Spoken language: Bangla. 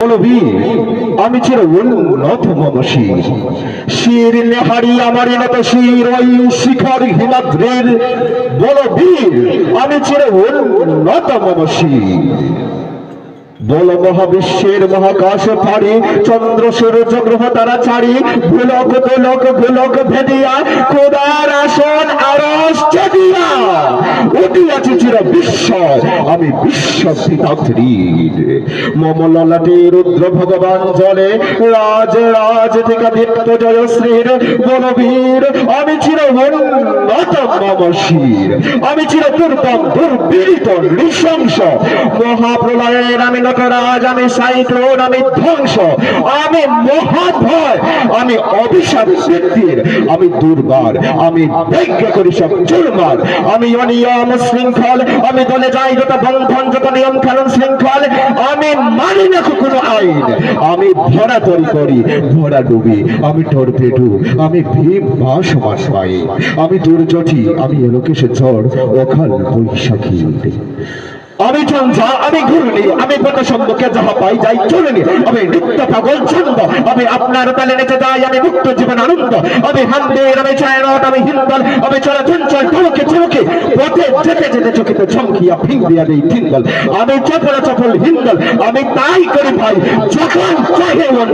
আমি চির উন্নত মমশী শির নেহারি আমার নত শির ওই শিখর হিমাদ্রির বলবীর আমি চির উন্নত মমশী বল মহাবিশ্বের মহাকাশ ফাড়ি চন্দ্র সূর্য গ্রহ তারা ছাড়ি ভুলক গোলক গোলক ভেদিয়া খোদার আসন আরশ চদিয়া উঠিয়াছি চির বিস্ময় আমি বিশ্বপিতাধীর মম ললাটে রুদ্র ভগবান জলে রাজ রাজ ধিকাধিক্ত জয়শ্রীর বলবীর আমি চির উন্নত মমশীর আমি চির দুর্গম দুর্বীরিত নৃশংস মহাপ্রলয়ের আমি নটরাজ আমি সাইক্লোন আমি ধ্বংস আমি মহাভয় আমি অভিশাপ ব্যক্তির আমি দুর্বার আমি যজ্ঞ করি সব চুরমার আমি অনিয়ম শৃঙ্খল আমি দলে যাই যত বন্ধন যত নিয়ম কানুন শৃঙ্খল আমি মানি না কোনো আইন আমি ভরা তরি করি ভরা ডুবি আমি টর্পেডো আমি ভীম ভাসমাস পাই আমি দুর্জটি আমি এলোকেশ ঝড় অকাল বৈশাখী আমি ঝঞ্ঝা আমি ঘূর্ণি আমি সম্মুখে যাহা পাই যাই চলনি আমি নিত্য পাগল ছন্দ আমি আপনার তালে নেচে যাই আমি মুক্ত জীবন আনন্দ আমি হান্দের আমি ছায়রট আমি হিন্দল আমি চলে চঞ্চল ধমকে ধমকে পথে যেতে যেতে চোখেতে ঝমকিয়া ফিঙ্গিয়া দেই ফিঙ্গল আমি চপল চপল হিন্দল আমি তাই করি ভাই যখন চাহে মন